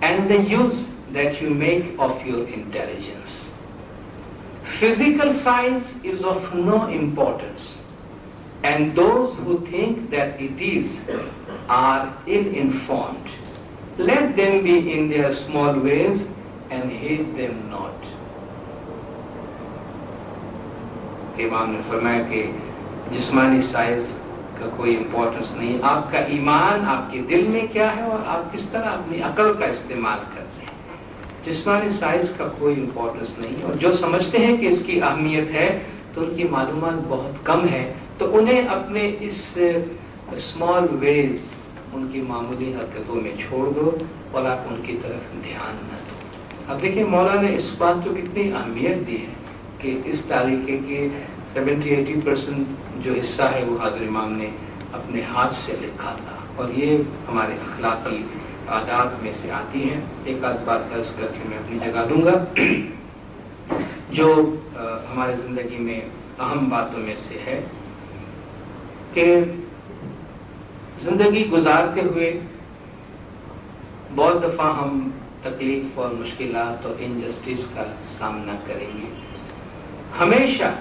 and the use that you make of your intelligence. Physical size is of no importance, and those who think that it is are ill-informed. Let them be in their small ways and heed them not. امام نے فرمایا کہ جسمانی size کا کوئی importance نہیں، آپ کا ایمان آپ کے دل میں کیا ہے اور آپ کس طرح اپنی عقل کا استعمال کرتے ہیں۔ جسمانی سائز کا کوئی امپورٹنس نہیں، اور جو سمجھتے ہیں کہ اس کی اہمیت ہے تو ان کی معلومات بہت کم ہے، تو انہیں اپنے اس اسمال ویز، ان کی معمولی حرکتوں میں چھوڑ دو اور آپ ان کی طرف دھیان نہ دو۔ اب دیکھیں مولا نے اس بات کو کتنی اہمیت دی ہے کہ اس تاریخے کے 70-80% جو حصہ ہے وہ حاضر امام نے اپنے ہاتھ سے لکھا تھا، اور یہ ہمارے اخلاقی عادات میں سے آتی ہیں۔ ایک آدھ بات عرض کر کے میں اپنی جگہ دوں گا، جو ہمارے زندگی میں اہم باتوں میں سے ہے کہ زندگی گزارتے ہوئے بہت دفعہ ہم تکلیف اور مشکلات اور انجسٹس کا سامنا کریں گے۔ ہمیشہ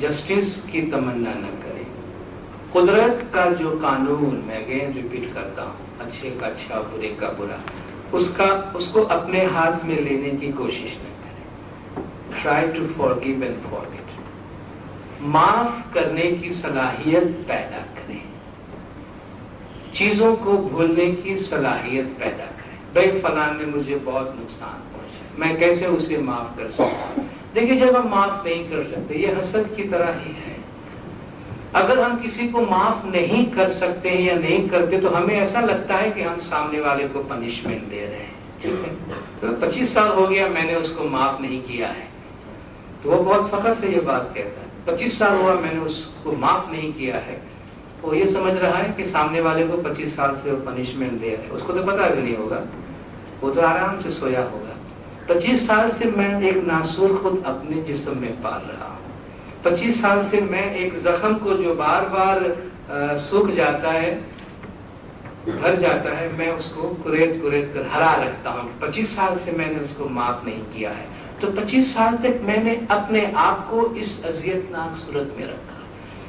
جسٹس کی تمنا نہ کریں۔ قدرت کا جو قانون، میں اگین ریپیٹ کرتا ہوں، اچھے کا اچھا برے کا برا، اس کو اپنے ہاتھ میں لینے کی کوشش نہ کریں۔ Try to forgive and forget. معاف کرنے کی صلاحیت پیدا کریں، چیزوں کو بھولنے کی صلاحیت پیدا کریں۔ بھائی فلاں نے مجھے بہت نقصان پہنچا، میں کیسے اسے معاف کر سکتا ہوں؟ دیکھیے جب ہم معاف نہیں کر سکتے، یہ حسد کی طرح ہی ہے۔ اگر ہم کسی کو معاف نہیں کر سکتے ہیں یا نہیں کرتے تو ہمیں ایسا لگتا ہے کہ ہم سامنے والے کو پنشمنٹ دے رہے ہیں، ٹھیک ہے؟ تو 25 سال ہو گیا میں نے اس کو معاف نہیں کیا ہے، تو وہ بہت فخر سے یہ بات کہتا ہے 25 سال ہوا میں نے اس کو معاف نہیں کیا ہے۔ وہ یہ سمجھ رہا ہے کہ سامنے والے کو 25 سال سے وہ پنشمنٹ دے رہے ہیں، اس کو تو پتا بھی نہیں ہوگا، وہ تو آرام سے سویا ہوگا۔ 25 سال سے میں ایک ناسور خود اپنے جسم میں پال رہا ہوں، 25 سال سے میں ایک زخم کو جو بار بار سوکھ جاتا ہے، بھر جاتا ہے، میں اس کو کریت کر ہرا رکھتا ہوں۔ 25 سال سے میں نے اس کو معاف نہیں کیا ہے، تو 25 سال تک میں نے اپنے آپ کو اس اذیت ناک صورت میں رکھا۔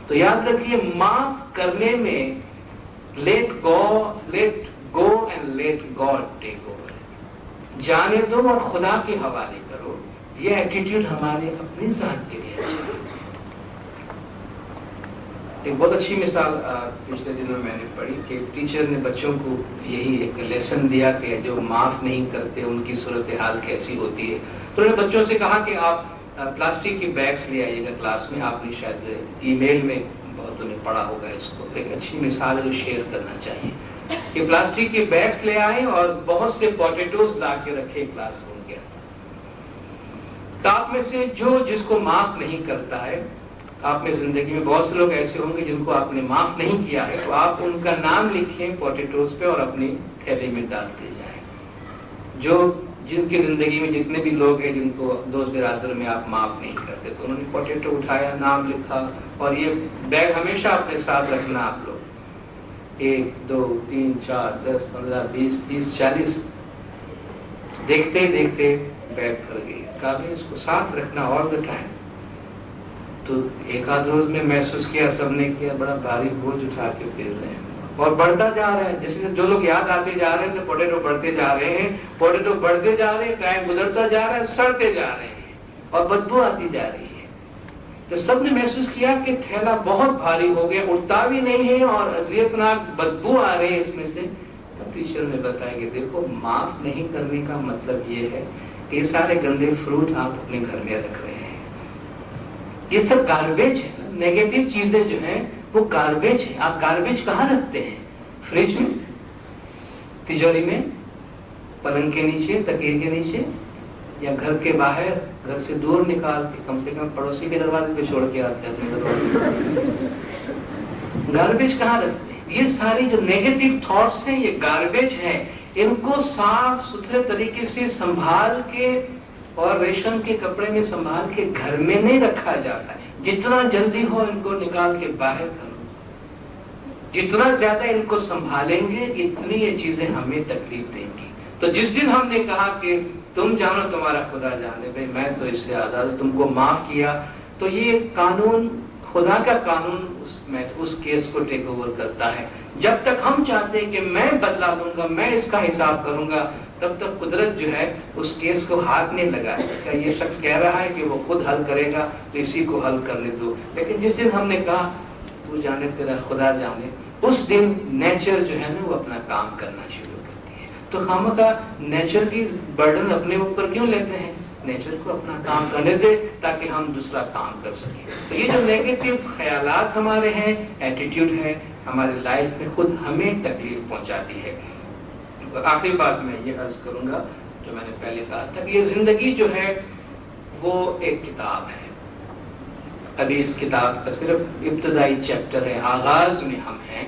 تو یاد رکھیے معاف کرنے میں late go and let God take over, جانے دو اور خدا کے حوالے کرو، یہ ایٹیٹیوڈ ہمارے اپنی ذات کے لیے اچھا ہے۔ ایک بہت اچھی مثال پچھلے دنوں میں نے پڑھی کہ ٹیچر نے بچوں کو یہی ایک لیسن دیا کہ جو معاف نہیں کرتے ان کی صورتحال کیسی ہوتی ہے۔ تو انہوں نے بچوں سے کہا کہ آپ پلاسٹک کی بیگس لے آئیے گا کلاس میں۔ آپ نے شاید ای میل میں بہتوں نے پڑھا ہوگا اس کو، ایک اچھی مثال ہے جو شیئر کرنا چاہیے کہ پلاسٹک کے بیگس لے آئیں اور بہت سے پوٹیٹوز لا کے رکھے کلاس روم کے اندر۔ آپ میں سے جو جس کو معاف نہیں کرتا ہے، آپ میں زندگی میں بہت سے لوگ ایسے ہوں گے جن کو آپ نے معاف نہیں کیا ہے، تو آپ ان کا نام لکھیں پوٹیٹوز پہ اور اپنی تھیلی میں ڈالتے جائیں۔ جو جن کی زندگی میں جتنے بھی لوگ ہیں جن کو دوست برادر میں آپ معاف نہیں کرتے، تو انہوں نے پوٹیٹو اٹھایا، نام لکھا، اور یہ بیگ ہمیشہ اپنے ساتھ رکھنا آپ لوگ۔ 1 2 3 4 10 15 20 30 40 دیکھتے دیکھتے بیگ بھر گئی۔ کہا اس کو ساتھ رکھنا آل دا ٹائم۔ تو ایک آدھ روز میں محسوس کیا، سب نے کیا، بڑا بھاری بوجھ اٹھا کے پھر رہے ہیں اور بڑھتا جا رہا ہے۔ جیسے جو لوگ یاد آتے جا رہے ہیں تو پوٹیٹو بڑھتے جا رہے ہیں، پوٹیٹو بڑھتے جا رہے ہیں، ٹائم گزرتا جا رہا ہے، سڑتے جا رہے ہیں اور بدبو آتی جا رہی ہے۔ تو سب نے محسوس کیا کہ تھیلا بہت بھاری ہو گیا، اٹھتا بھی نہیں ہے اور اذیتناک بدبو آ رہی ہے اس میں سے۔ تب ٹیچر نے بتایا کہ دیکھو، معاف نہیں کرنے کا مطلب یہ ہے کہ یہ سارے گندے فروٹ آپ اپنے گھر میں رکھ رہے ہیں۔ یہ سب گاربیج ہے، نیگیٹو چیزیں جو ہیں وہ گاربیج ہے۔ آپ گاربیج کہاں رکھتے ہیں؟ فریج میں، تجوری میں، پلنگ کے نیچے، تکیے کے نیچے، یا گھر کے باہر، گھر سے دور نکال کے، کم سے کم پڑوسی کے دروازے پہ چھوڑ کے آتے ہیں اپنے دروازے۔ گاربیج کہاں رکھتے ہیں؟ یہ ساری جو نیگیٹو تھاٹس ہیں یہ گاربیج ہیں۔ ان کو صاف ستھرے طریقے سے سنبھال کے اور ریشم کے کپڑے میں سنبھال کے گھر میں نہیں رکھا جاتا ہے۔ جتنا جلدی ہو ان کو نکال کے باہر کرو۔ جتنا زیادہ ان کو سنبھالیں گے اتنی یہ چیزیں ہمیں تکلیف دیں گی۔ تو جس دن ہم نے کہا کہ تم جانو تمہارا خدا جانے، بھائی میں تو اس سے آزاد، تم کو معاف کیا، تو یہ قانون، خدا کا قانون اس کیس کو ٹیک اوور کرتا ہے۔ جب تک ہم چاہتے ہیں کہ میں بدلا لوں گا، میں اس کا حساب کروں گا، تب تک قدرت جو ہے اس کیس کو ہاتھ نہیں لگا سکتا۔ یہ شخص کہہ رہا ہے کہ وہ خود حل کرے گا تو اسی کو حل کرنے دو۔ لیکن جس دن ہم نے کہا تو جانے تیرا خدا جانے، اس دن نیچر جو ہے نا وہ اپنا کام کرنا شروع کرتی ہے۔ تو ہم کا نیچر کی برڈن اپنے اوپر کیوں لیتے ہیں؟ نیچر کو اپنا کام کرنے دے تاکہ ہم دوسرا کام کر سکیں۔ تو یہ جو نیگیٹو خیالات ہمارے ہیں، ایٹیٹیوڈ ہے، ہماری لائف میں خود ہمیں تکلیف پہنچاتی ہے۔ آخری بات میں یہ عرض کروں گا جو میں نے پہلے کہا تھا کہ یہ زندگی جو ہے وہ ایک کتاب ہے۔ ابھی اس کتاب کا صرف ابتدائی چیپٹر ہے، آغاز میں ہم ہیں،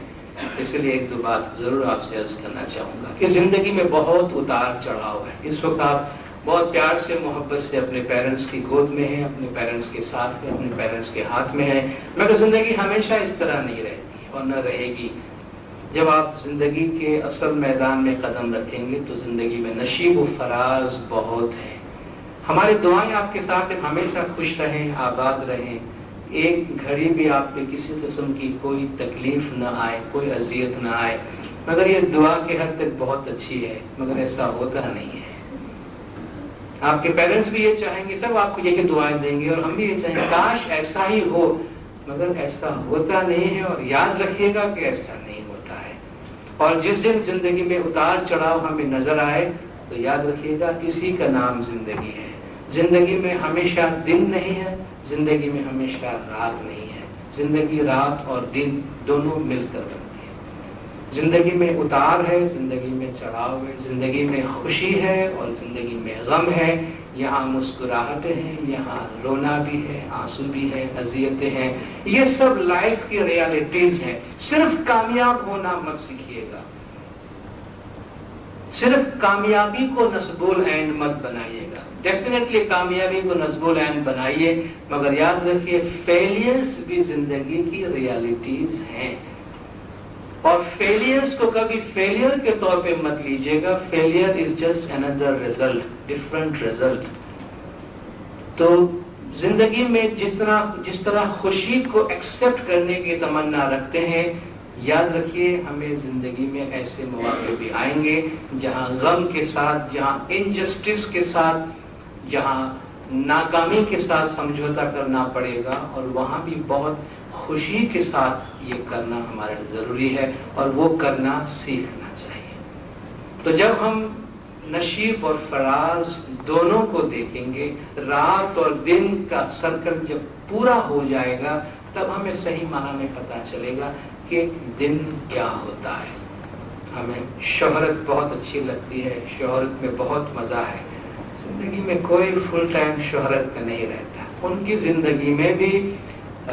اس لیے ایک دو بات ضرور آپ سے عرض کرنا چاہوں گا کہ زندگی میں بہت اتار چڑھاؤ ہے۔ اس وقت آپ بہت پیار سے، محبت سے اپنے پیرنٹس کی گود میں ہیں، اپنے پیرنٹس کے ساتھ ہیں، اپنے پیرنٹس کے ہاتھ میں ہیں، مگر زندگی ہمیشہ اس طرح نہیں رہتی اور نہ رہے گی۔ جب آپ زندگی کے اصل میدان میں قدم رکھیں گے تو زندگی میں نشیب و فراز بہت ہے۔ ہماری دعائیں آپ کے ساتھ ہمیشہ خوش رہیں، آباد رہیں، ایک گھڑی بھی آپ پہ کسی قسم کی کوئی تکلیف نہ آئے، کوئی اذیت نہ آئے۔ مگر یہ دعا کے حد تک بہت اچھی ہے، مگر ایسا ہوتا نہیں ہے۔ آپ کے پیرنٹس بھی یہ چاہیں گے، سب آپ کو یہی دعائیں دیں گے اور ہم بھی یہ چاہیں گے کاش ایسا ہی ہو، مگر ایسا ہوتا نہیں ہے۔ اور یاد رکھیے گا کہ ایسا نہیں ہوتا ہے۔ اور جس دن زندگی میں اتار چڑھاؤ ہمیں نظر آئے تو یاد رکھیے گا اسی کا نام زندگی ہے۔ زندگی میں ہمیشہ دن نہیں ہے، زندگی میں ہمیشہ رات نہیں ہے، زندگی رات اور دن دونوں مل کر بنتی ہے۔ زندگی میں اتار ہے، زندگی میں چڑھاؤ ہے، زندگی میں خوشی ہے اور زندگی میں غم ہے، یہاں مسکراہٹیں ہیں، یہاں رونا بھی ہے، آنسو بھی ہے، اذیتیں ہیں، یہ سب لائف کی ریالٹیز ہیں۔ صرف کامیاب ہونا مت سیکھیے گا، صرف کامیابی کو نصب العین مت بنائیے گا۔ ڈیفینیٹلی کامیابی کو نصب العین بنائیے، مگر یاد رکھیے فیلئرز بھی زندگی کی ریالٹیز ہیں، اور فیلئرز کو کبھی فیلئر کے طور پہ مت لیجیے گا۔ Failure is just another result, different result. تو زندگی میں جس طرح خوشی کو ایکسپٹ کرنے کی تمنا رکھتے ہیں، یاد رکھیے ہمیں زندگی میں ایسے مواقع بھی آئیں گے جہاں غم کے ساتھ، جہاں انجسٹس کے ساتھ، جہاں ناکامی کے ساتھ سمجھوتا کرنا پڑے گا، اور وہاں بھی بہت خوشی کے ساتھ یہ کرنا ہمارے ضروری ہے، اور وہ کرنا سیکھنا چاہیے۔ تو جب ہم نشیب اور فراز دونوں کو دیکھیں گے، رات اور دن کا سرکل جب پورا ہو جائے گا، تب ہمیں صحیح معنی میں پتہ چلے گا کہ دن کیا ہوتا ہے۔ ہمیں شہرت بہت اچھی لگتی ہے، شہرت میں بہت مزہ ہے، زندگی میں کوئی فل ٹائم شہرت کا نہیں رہتا۔ ان کی زندگی میں بھی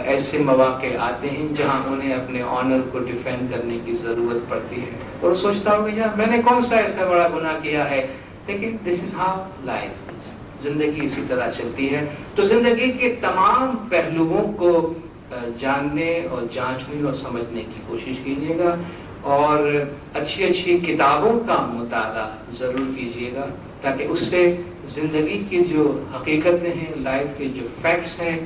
ایسے مواقع آتے ہیں جہاں انہیں اپنے آنر کو ڈیفینڈ کرنے کی ضرورت پڑتی ہے، اور وہ سوچتا ہوں کہ یار میں نے کون سا ایسا بڑا گناہ کیا ہے، لیکن دس از ہاؤ لائف، زندگی اسی طرح چلتی ہے۔ تو زندگی کے تمام پہلوؤں کو جاننے اور جانچنے اور سمجھنے کی کوشش کیجیے گا، اور اچھی اچھی کتابوں کا مطالعہ ضرور کیجیے گا، تاکہ اس سے زندگی کی جو حقیقتیں ہیں، لائف کے جو فیکٹس ہیں،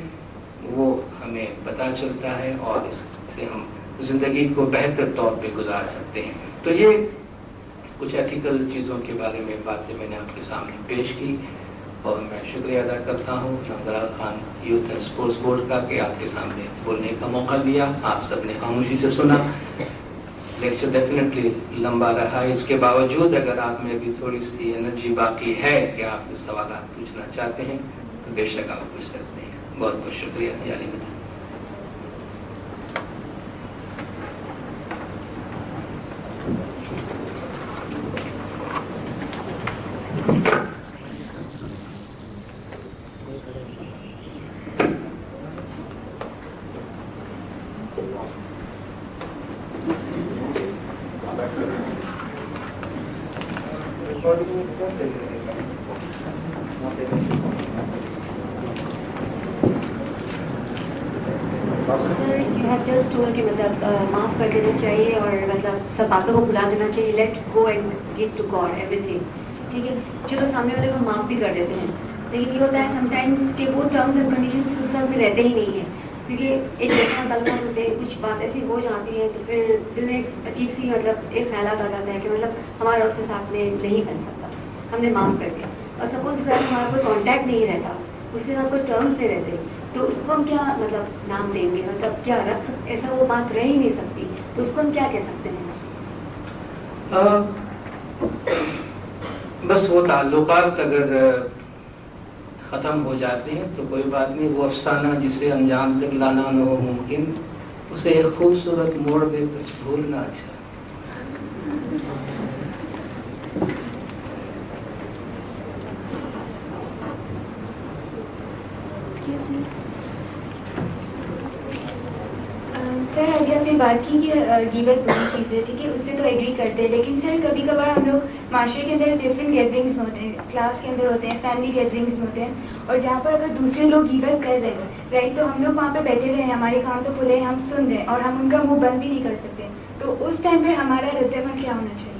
وہ ہمیں پتہ چلتا ہے، اور اس سے ہم زندگی کو بہتر طور پہ گزار سکتے ہیں۔ تو یہ کچھ ایتھیکل چیزوں کے بارے میں باتیں میں نے آپ کے سامنے پیش کی، اور میں شکریہ ادا کرتا ہوں نامدار Khan youth and sports board کا کہ آپ کے سامنے بولنے کا موقع دیا۔ آپ سب نے خاموشی سے سنا۔ لیکچر ڈیفینیٹلی لمبا رہا، اس کے باوجود اگر آپ میں ابھی تھوڑی سی انرجی باقی ہے کہ آپ کچھ سوالات پوچھنا چاہتے ہیں تو بے شک آپ پوچھ سکتے ہیں۔ بہت بہت شکریہ جالی مدد۔ Sir you have just told کہ مطلب معاف کر دینا چاہیے، اور مطلب سب باتوں کو بھلا دینا چاہیے، let go and give to God everything, ٹھیک ہے؟ چلو سامنے والے کو معاف بھی کر دیتے ہیں، لیکن یہ ہوتا ہے سم ٹائمس کہ وہ ٹرمز اینڈ کنڈیشنز اس سب میں رہتے ہی نہیں ہیں، کیونکہ ایک ایسا تعلقات ہوتے ہیں، کچھ بات ایسی ہو جاتی ہے تو پھر دل میں ایک عجیب سی مطلب ایک خیالات آ جاتا ہے کہ مطلب ہمارا اس کے ساتھ میں نہیں بن سکتا، ہم نے معاف کر دیا، اور سپوز ہمارا کوئی کانٹیکٹ نہیں رہتا، اس کے ساتھ کوئی ٹرمز نہیں رہتے، تو اس کو ہم کیا مطلب نام دیں گے، مطلب کیا رکھ سکتے، ایسا وہ بات رہ ہی نہیں سکتی، تو اس کو ہم کیا کہہ سکتے ہیں؟ بس وہ تعلقات اگر ختم ہو جاتے ہیں تو کوئی بات نہیں، وہ افسانہ جسے انجام تک لانا نہ ہو ممکن، اسے ایک خوبصورت موڑ دے کچھ بھولنا اچھا۔ سر ابھی آپ نے بات کی کہ غیبت بری چیز ہے، ٹھیک ہے، اس سے تو ایگری کرتے ہیں، لیکن سر کبھی کبھار ہم لوگ معاشرے کے اندر ڈفرینٹ گیدرنگس میں ہوتے ہیں، کلاس کے اندر ہوتے ہیں، فیملی گیدرنگس میں ہوتے ہیں، اور جہاں پر اگر دوسرے لوگ غیبت کر رہے ہیں، رائٹ، تو ہم لوگ وہاں پہ بیٹھے ہوئے ہیں، ہمارے کان تو کھلے ہیں، ہم سن رہے ہیں، اور ہم ان کا منہ بند بھی نہیں کر سکتے، تو اس ٹائم پہ ہمارا رد عمل کیا ہونا چاہیے؟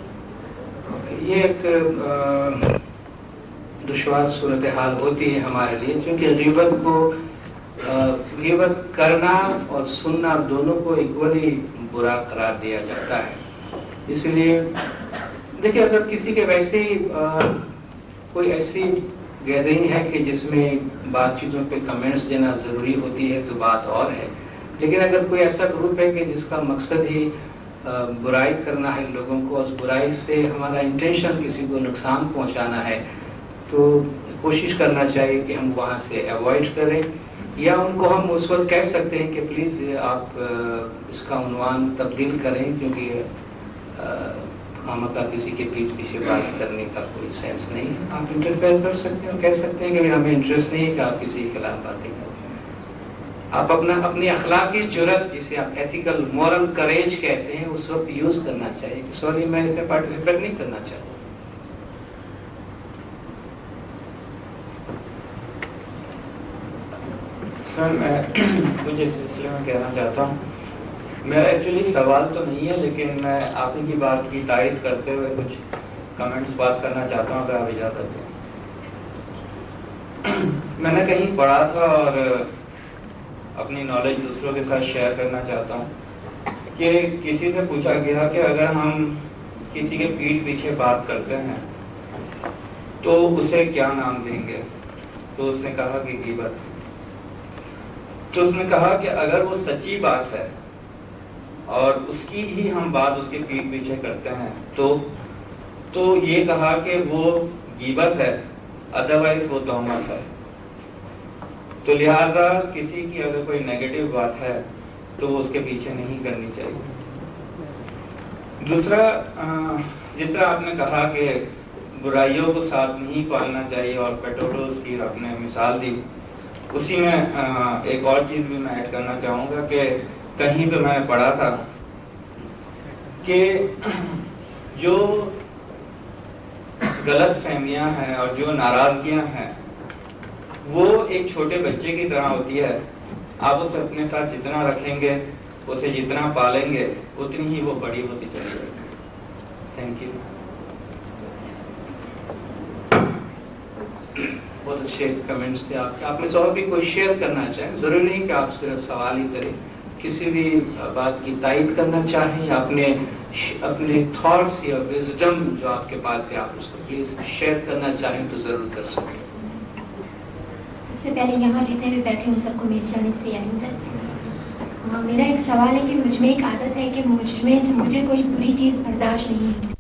یہ ایک دشوار صورتحال ہوتی ہے ہمارے لیے، کیونکہ غیبت کرنا اور سننا دونوں کو ایکولی برا قرار دیا جاتا ہے۔ اس لیے دیکھیے، اگر کسی کے ویسے ہی کوئی ایسی گیدرنگ ہے کہ جس میں بات چیزوں پہ کمنٹس دینا ضروری ہوتی ہے تو بات اور ہے، لیکن اگر کوئی ایسا گروپ ہے کہ جس کا مقصد ہی برائی کرنا ہے لوگوں کو، اس برائی سے ہمارا انٹینشن کسی کو نقصان پہنچانا ہے، تو کوشش کرنا چاہیے کہ ہم وہاں سے اوائڈ کریں، یا ان کو ہم اس وقت کہہ سکتے ہیں کہ پلیز آپ اس کا عنوان تبدیل کریں، کیونکہ خامخواہ کسی کے پیچھے بات کرنے کا کوئی سینس نہیں ہے۔ آپ انٹرفیئر کر سکتے ہیں اور کہہ سکتے ہیں کہ ہمیں انٹرسٹ نہیں ہے کہ آپ کسی کے خلاف باتیں کریں۔ آپ اپنی اخلاقی جرت، جسے آپ ایتھیکل مورل کریج کہتے ہیں، اس وقت یوز کرنا چاہیے کہ سوری میں اس میں پارٹیسپیٹ نہیں کرنا چاہتا۔ سر میں کچھ اس سلسلے میں کہنا چاہتا ہوں، میرا ایکچولی سوال تو نہیں ہے، لیکن میں آپ ہی کی بات کی تائید کرتے ہوئے کچھ کمنٹس پاس کرنا چاہتا ہوں، اگر آپ اجازت دیں۔ میں نے کہیں پڑھا تھا اور اپنی نالج دوسروں کے ساتھ شیئر کرنا چاہتا ہوں کہ کسی سے پوچھا گیا کہ اگر ہم کسی کے پیٹھ پیچھے بات کرتے ہیں تو اسے کیا نام دیں گے؟ تو اس نے کہا کہ غیبت. تو اس نے کہا کہ اگر وہ سچی بات ہے اور اس کی ہی ہم بات اس کے پیٹ پیچھے کرتے ہیں تو یہ کہا کہ وہ غیبت ہے، ادروائز وہ تہمت ہے. تو لہذا کسی کی اگر کوئی نیگیٹو بات ہے تو وہ اس کے پیچھے نہیں کرنی چاہیے. دوسرا، جس طرح آپ نے کہا کہ برائیوں کو ساتھ نہیں پالنا چاہیے اور پیٹوٹوز کی آپ نے مثال دی، اسی میں ایک اور چیز بھی میں ایڈ کرنا چاہوں گا کہ کہیں پہ میں نے پڑھا تھا کہ جو غلط فہمیاں ہیں اور جو ناراضگیاں ہیں وہ ایک چھوٹے بچے کی طرح ہوتی ہے. آپ اسے اپنے ساتھ جتنا رکھیں گے، اسے جتنا پالیں گے، اتنی ہی وہ بڑی ہوتی چلی جائے گی. Thank you. بہت اچھے کمنٹس تھے آپ کے. آپ میں سے اور بھی کوئی شیئر کرنا چاہیں؟ ضروری نہیں کہ آپ صرف سوال ہی کریں، کسی بھی بات کی تائید کرنا چاہیں یا اپنے تھاٹس یا وزڈم جو آپ کے پاس ہے آپ اس کو پلیز شیئر کرنا چاہیں تو ضرور کر سکیں. سب سے پہلے یہاں جتنے بھی بیٹھے ان سب کو میری جانب سے میرا ایک سوال ہے کہ مجھ میں ایک عادت ہے کہ مجھے کوئی بری چیز برداشت نہیں ہے.